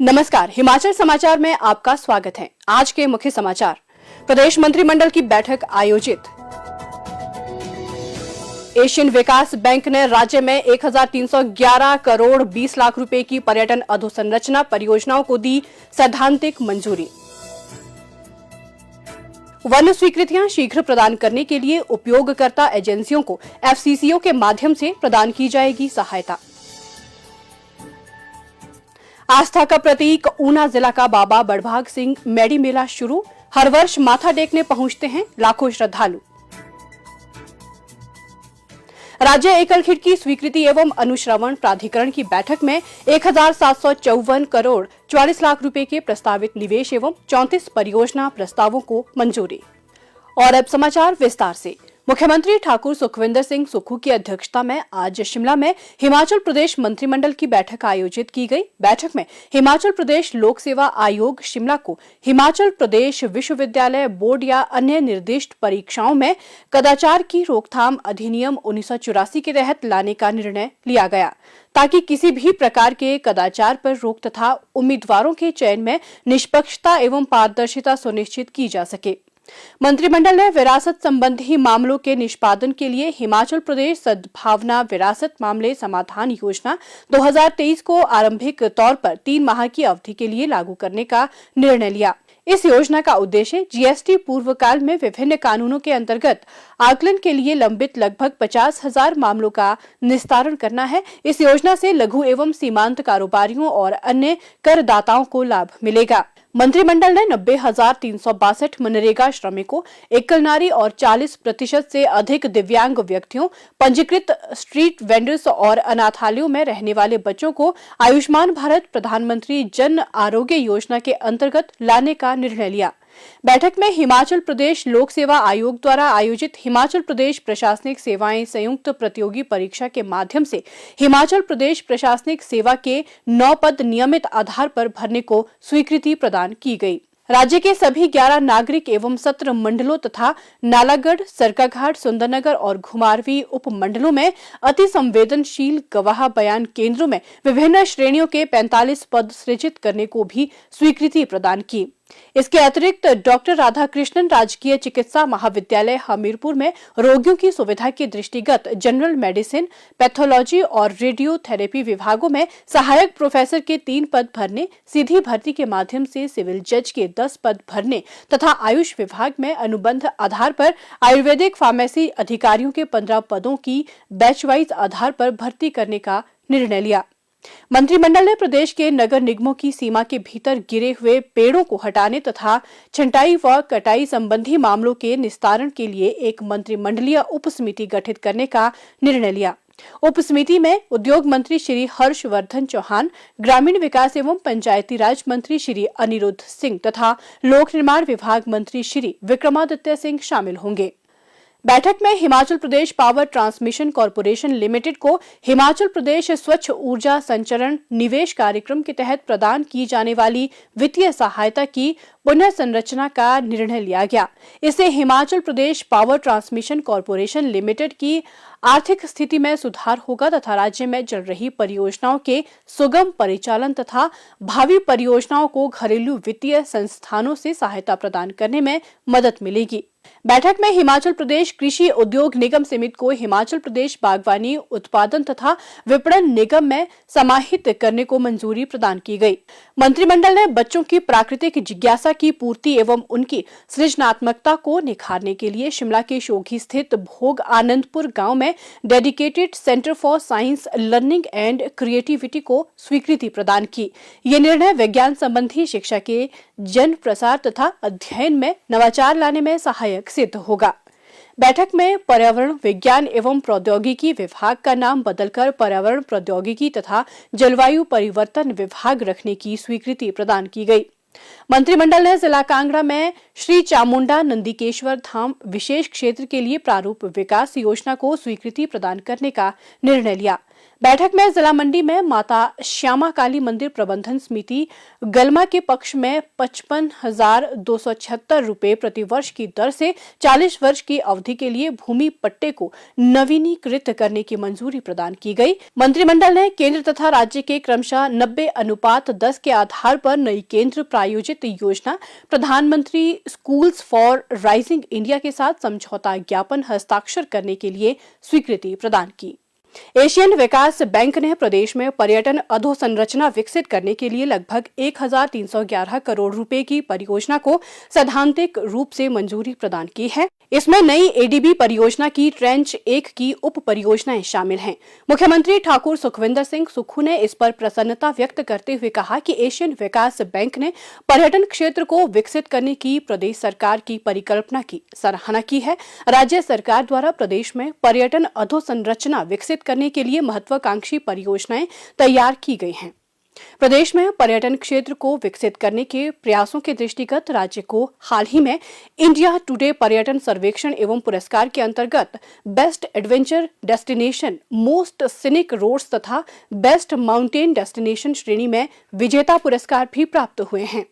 नमस्कार, हिमाचल समाचार में आपका स्वागत है। आज के मुख्य समाचार। प्रदेश मंत्रिमंडल की बैठक आयोजित। एशियन विकास बैंक ने राज्य में 1311 करोड़ 20 लाख रुपए की पर्यटन अधोसंरचना परियोजनाओं को दी सैद्धांतिक मंजूरी। वन स्वीकृतियां शीघ्र प्रदान करने के लिए उपयोगकर्ता एजेंसियों को एफसीसीओ के माध्यम से प्रदान की जाएगी सहायता। आस्था का प्रतीक ऊना जिला का बाबा बड़भाग सिंह मेडी मेला शुरू। हर वर्ष माथा टेकने पहुंचते हैं लाखों श्रद्धालु। राज्य एकल खिड़की स्वीकृति एवं अनुश्रवण प्राधिकरण की बैठक में 1754 करोड़ 44 लाख रुपए के प्रस्तावित निवेश एवं 34 परियोजना प्रस्तावों को मंजूरी। और अब समाचार विस्तार से। मुख्यमंत्री ठाकुर सुखविंदर सिंह सुक्खू की अध्यक्षता में आज शिमला में हिमाचल प्रदेश मंत्रिमंडल की बैठक आयोजित की गई। बैठक में हिमाचल प्रदेश लोक सेवा आयोग शिमला को हिमाचल प्रदेश विश्वविद्यालय बोर्ड या अन्य निर्दिष्ट परीक्षाओं में कदाचार की रोकथाम अधिनियम 1984 के तहत लाने का निर्णय लिया गया, ताकि किसी भी प्रकार के कदाचार पर रोक तथा उम्मीदवारों के चयन में निष्पक्षता एवं पारदर्शिता सुनिश्चित की जा सके। मंत्रिमंडल ने विरासत संबंधी मामलों के निष्पादन के लिए हिमाचल प्रदेश सद्भावना विरासत मामले समाधान योजना 2023 को आरंभिक तौर पर 3 माह की अवधि के लिए लागू करने का निर्णय लिया। इस योजना का उद्देश्य जीएसटी पूर्व काल में विभिन्न कानूनों के अंतर्गत आकलन के लिए लंबित लगभग 50,000 मामलों का निस्तारण करना है। इस योजना से लघु एवं सीमांत कारोबारियों और अन्य करदाताओं को लाभ मिलेगा। मंत्रिमंडल ने 90,362 मनरेगा श्रमिकों, एकल नारी और 40% से अधिक दिव्यांग व्यक्तियों, पंजीकृत स्ट्रीट वेंडर्स और अनाथालयों में रहने वाले बच्चों को आयुष्मान भारत प्रधानमंत्री जन आरोग्य योजना के अंतर्गत लाने का निर्णय लिया। बैठक में हिमाचल प्रदेश लोक सेवा आयोग द्वारा आयोजित हिमाचल प्रदेश प्रशासनिक सेवाएं संयुक्त प्रतियोगी परीक्षा के माध्यम से हिमाचल प्रदेश प्रशासनिक सेवा के 9 पद नियमित आधार पर भरने को स्वीकृति प्रदान की गई। राज्य के सभी 11 नागरिक एवं सत्र मंडलों तथा नालागढ़, सरकाघाट, सुंदरनगर और घुमारवीं उप मंडलों में अति संवेदनशील गवाह बयान केंद्रों में विभिन्न श्रेणियों के 45 पद सृजित करने को भी स्वीकृति प्रदान की। इसके अतिरिक्त डॉक्टर राधाकृष्णन राजकीय चिकित्सा महाविद्यालय हमीरपुर में रोगियों की सुविधा के दृष्टिगत जनरल मेडिसिन, पैथोलॉजी और रेडियोथेरेपी विभागों में सहायक प्रोफेसर के 3 पद भरने, सीधी भर्ती के माध्यम से सिविल जज के 10 पद भरने तथा आयुष विभाग में अनुबंध आधार पर आयुर्वेदिक फार्मेसी अधिकारियों के 15 पदों की बैच वाइज आधार पर भर्ती करने का निर्णय लिया। मंत्रिमंडल ने प्रदेश के नगर निगमों की सीमा के भीतर गिरे हुए पेड़ों को हटाने तथा छंटाई व कटाई संबंधी मामलों के निस्तारण के लिए एक मंत्रिमंडलीय उप समिति गठित करने का निर्णय लिया। उप समिति में उद्योग मंत्री श्री हर्षवर्धन चौहान, ग्रामीण विकास एवं पंचायती राज मंत्री श्री अनिरुद्ध सिंह तथा लोक निर्माण विभाग मंत्री श्री विक्रमादित्य सिंह शामिल होंगे। बैठक में Himachal Pradesh power transmission corporation limited को हिमाचल प्रदेश स्वच्छ ऊर्जा संचरण निवेश कार्यक्रम के तहत प्रदान की जाने वाली वित्तीय सहायता की पुनर्संरचना का निर्णय लिया गया। इससे Himachal Pradesh power transmission corporation limited की आर्थिक स्थिति में सुधार होगा तथा राज्य में चल रही परियोजनाओं के सुगम परिचालन तथा भावी परियोजनाओं को घरेलू वित्तीय संस्थानों से सहायता प्रदान करने में मदद मिलेगी। बैठक में हिमाचल प्रदेश कृषि उद्योग निगम समिति को हिमाचल प्रदेश बागवानी उत्पादन तथा विपणन निगम में समाहित करने को मंजूरी प्रदान की गई। मंत्रिमंडल ने बच्चों की प्राकृतिक जिज्ञासा की पूर्ति एवं उनकी सृजनात्मकता को निखारने के लिए शिमला के शोघी स्थित भोग आनंदपुर गांव में dedicated centre for science learning and creativity को स्वीकृति प्रदान की। ये निर्णय विज्ञान संबंधी शिक्षा के जन प्रसार तथा अध्ययन में नवाचार लाने में सहायक सिद्ध होगा। बैठक में पर्यावरण विज्ञान एवं प्रौद्योगिकी विभाग का नाम बदलकर पर्यावरण प्रौद्योगिकी तथा जलवायु परिवर्तन विभाग रखने की स्वीकृति प्रदान की गई। मंत्रिमंडल ने जिला कांगड़ा में श्री चामुंडा नंदीकेश्वर धाम विशेष क्षेत्र के लिए प्रारूप विकास योजना को स्वीकृति प्रदान करने का निर्णय लिया। बैठक में जिला मंडी में माता श्यामा काली मंदिर प्रबंधन समिति गलमा के पक्ष में 55,276 रुपए प्रति वर्ष की दर से 40 वर्ष की अवधि के लिए भूमि पट्टे को नवीनीकृत करने की मंजूरी प्रदान की गई। मंत्रिमंडल ने केंद्र तथा राज्य के क्रमशः 90:10 के आधार पर नई केंद्र प्रायोजित योजना प्रधानमंत्री स्कूल्स फॉर राइजिंग इंडिया के साथ समझौता ज्ञापन हस्ताक्षर करने के लिए स्वीकृति प्रदान की। एशियन विकास बैंक ने प्रदेश में पर्यटन अधोसंरचना विकसित करने के लिए लगभग 1,311 करोड़ रुपए की परियोजना को सैद्धांतिक रूप से मंजूरी प्रदान की है। इसमें नई एडीबी परियोजना की ट्रेंच 1 की उप परियोजनाएं शामिल हैं। मुख्यमंत्री ठाकुर सुखविंदर सिंह सुक्खू ने इस पर प्रसन्नता व्यक्त करते हुए कहा कि एशियन विकास बैंक ने पर्यटन क्षेत्र को विकसित करने की प्रदेश सरकार की परिकल्पना की सराहना की है। राज्य सरकार द्वारा प्रदेश में पर्यटन अधोसंरचना विकसित करने के लिए महत्वाकांक्षी परियोजनाएं तैयार की गई हैं। प्रदेश में पर्यटन क्षेत्र को विकसित करने के प्रयासों के दृष्टिगत राज्य को हाल ही में इंडिया टुडे पर्यटन सर्वेक्षण एवं पुरस्कार के अंतर्गत best adventure destination, most scenic roads तथा बेस्ट माउंटेन डेस्टिनेशन श्रेणी में विजेता पुरस्कार भी प्राप्त हुए हैं।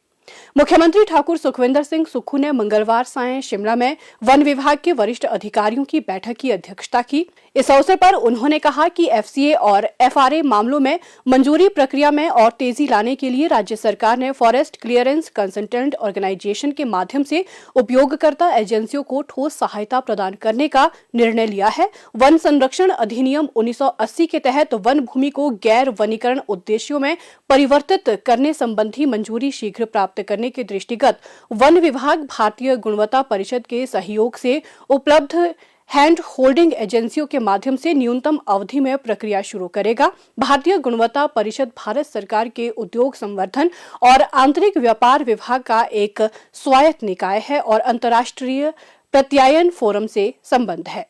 मुख्यमंत्री ठाकुर सुखविंदर सिंह सुक्खू ने मंगलवार सायं शिमला में वन विभाग के वरिष्ठ अधिकारियों की बैठक की अध्यक्षता की। इस अवसर पर उन्होंने कहा कि एफसीए और एफआरए मामलों में मंजूरी प्रक्रिया में और तेजी लाने के लिए राज्य सरकार ने फॉरेस्ट क्लियरेंस कंसल्टेंट ऑर्गेनाइजेशन के माध्यम से उपयोगकर्ता एजेंसियों को ठोस सहायता प्रदान करने का निर्णय लिया है। वन संरक्षण अधिनियम 1980 के तहत वन भूमि को गैर वनीकरण उद्देश्यों में परिवर्तित करने संबंधी मंजूरी शीघ्र प्राप्त करने के दृष्टिगत वन विभाग भारतीय गुणवत्ता परिषद के सहयोग से उपलब्ध हैंड होल्डिंग एजेंसियों के माध्यम से न्यूनतम अवधि में प्रक्रिया शुरू करेगा। भारतीय गुणवत्ता परिषद भारत सरकार के उद्योग संवर्धन और आंतरिक व्यापार विभाग का एक स्वायत्त निकाय है और अंतर्राष्ट्रीय प्रत्यायन फोरम से संबद्ध है।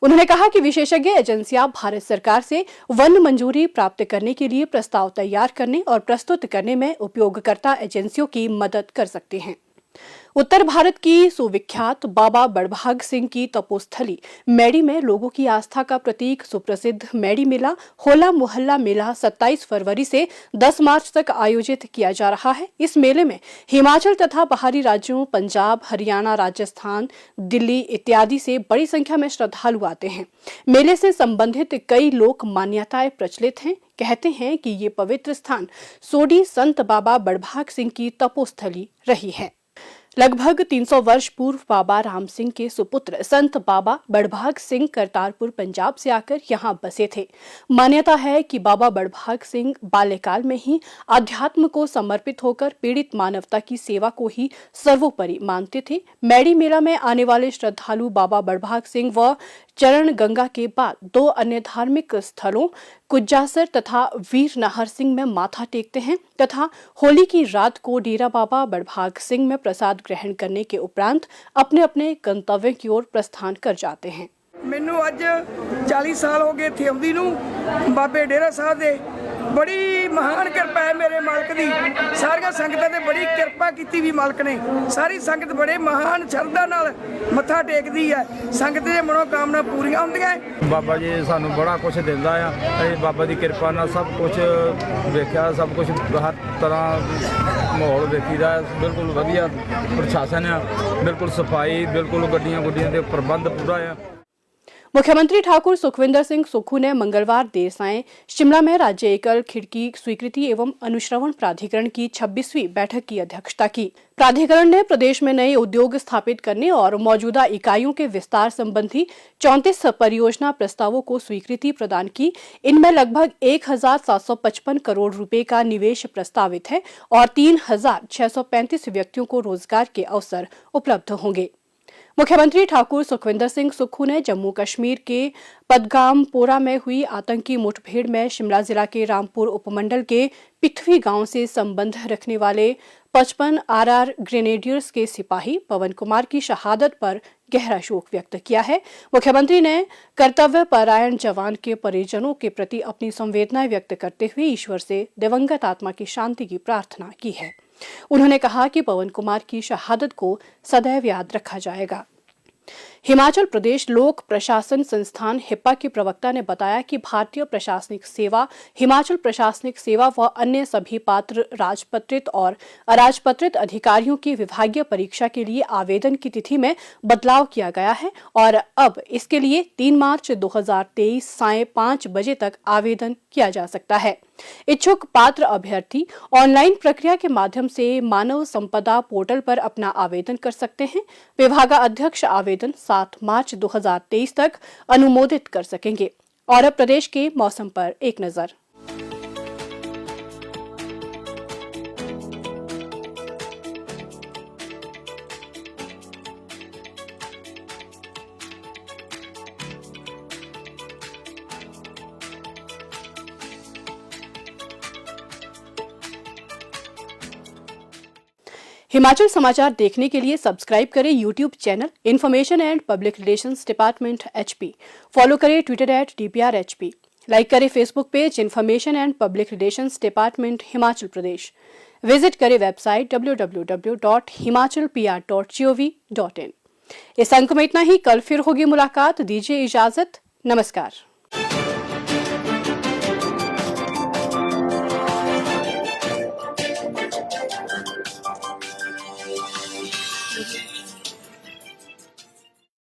उन्होंने कहा कि विशेषज्ञ एजेंसियां भारत सरकार से वन मंजूरी प्राप्त करने के लिए प्रस्ताव तैयार करने और प्रस्तुत करने में उपयोगकर्ता एजेंसियों की मदद कर सकते हैं। उत्तर भारत की सुविख्यात बाबा बड़भाग सिंह की तपोस्थली मैड़ी में लोगों की आस्था का प्रतीक सुप्रसिद्ध मैड़ी मेला होला मोहल्ला मेला 27 फरवरी से 10 मार्च तक आयोजित किया जा रहा है। इस मेले में हिमाचल तथा बाहरी राज्यों पंजाब, हरियाणा, राजस्थान, दिल्ली इत्यादि से बड़ी संख्या में श्रद्धालु आते हैं। मेले से संबंधित कई लोक मान्यताएं प्रचलित हैं। कहते हैं कि ये पवित्र स्थान सोडी संत बाबा बड़भाग सिंह की तपोस्थली रही है। लगभग 300 वर्ष पूर्व बाबा राम सिंह के सुपुत्र संत बाबा बड़भाग सिंह करतारपुर पंजाब से आकर यहाँ बसे थे। मान्यता है कि बाबा बड़भाग सिंह बाल्यकाल में ही अध्यात्म को समर्पित होकर पीड़ित मानवता की सेवा को ही सर्वोपरि मानते थे। मैड़ी मेला में आने वाले श्रद्धालु बाबा बड़भाग सिंह व चरण गंगा के बाद 2 अन्य धार्मिक स्थलों कुज्जासर तथा वीर नाहर सिंह में माथा टेकते हैं तथा होली की रात को डेरा बाबा बड़भाग सिंह में प्रसाद ग्रहण करने के उपरांत अपने अपने गंतव्य की ओर प्रस्थान कर जाते हैं। मैनू अज 40 साल हो गए थे आउंदी नूं बाबे डेरा साहब दे। बड़ी महान कृपा है मेरे मालक दी। सारियां संगतां ते बड़ी कृपा कीती भी मालक ने। सारी संगत बड़े महान श्रद्धा नाल मत्था टेकदी है। संगत दे मनोकामना पूरीआं हुंदियां। बाबा जी सानू बड़ा कुछ दिंदा आ। असीं बाबा दी कृपा नाल सब कुछ वेखिया, सब कुछ हर तरह माहौल वेखीदा। बिल्कुल वधिया प्रशासन आ, बिल्कुल सफाई, बिल्कुल गड्डियां दे प्रबंध पूरा आ। मुख्यमंत्री ठाकुर सुखविंदर सिंह सुक्खू ने मंगलवार देर सायं शिमला में राज्य एकल खिड़की स्वीकृति एवं अनुश्रवण प्राधिकरण की 26वीं बैठक की अध्यक्षता की। प्राधिकरण ने प्रदेश में नए उद्योग स्थापित करने और मौजूदा इकाइयों के विस्तार संबंधी 34 परियोजना प्रस्तावों को स्वीकृति प्रदान की। इनमें लगभग 1,755 करोड़ रुपए का निवेश प्रस्तावित है और 3,635 व्यक्तियों को रोजगार के अवसर उपलब्ध होंगे। मुख्यमंत्री ठाकुर सुखविंदर सिंह सुक्खू ने जम्मू कश्मीर के पदगामपोरा में हुई आतंकी मुठभेड़ में शिमला जिला के रामपुर उपमंडल के पिठवी गांव से संबंध रखने वाले 55 आरआर ग्रेनेडियर्स के सिपाही पवन कुमार की शहादत पर गहरा शोक व्यक्त किया है। मुख्यमंत्री ने कर्तव्य परायण जवान के परिजनों के प्रति अपनी संवेदनाएं व्यक्त करते हुए ईश्वर से दिवंगत आत्मा की शांति की प्रार्थना की है। उन्होंने कहा कि पवन कुमार की शहादत को सदैव याद रखा जाएगा। हिमाचल प्रदेश लोक प्रशासन संस्थान हिप्पा के प्रवक्ता ने बताया कि भारतीय प्रशासनिक सेवा, हिमाचल प्रशासनिक सेवा व अन्य सभी पात्र राजपत्रित और अराजपत्रित अधिकारियों की विभागीय परीक्षा के लिए आवेदन की तिथि में बदलाव किया गया है और अब इसके लिए 3 मार्च 2023 सायं 5 बजे तक आवेदन किया जा सकता है। इच्छुक पात्र अभ्यर्थी ऑनलाइन प्रक्रिया के माध्यम से मानव संपदा पोर्टल पर अपना आवेदन कर सकते हैं। विभागाध्यक्ष आवेदन 7 मार्च 2023 तक अनुमोदित कर सकेंगे। और अब प्रदेश के मौसम पर एक नजर। हिमाचल समाचार देखने के लिए सब्सक्राइब करें YouTube channel information and public relations department HP, follow करें ट्विटर @DPRHP, लाइक करें Facebook page information and public relations department Himachal Pradesh, visit करें वेबसाइट www.himachalpr.gov.in। इस अंक में इतना ही। कल फिर होगी मुलाकात, दीजिए इजाजत, नमस्कार।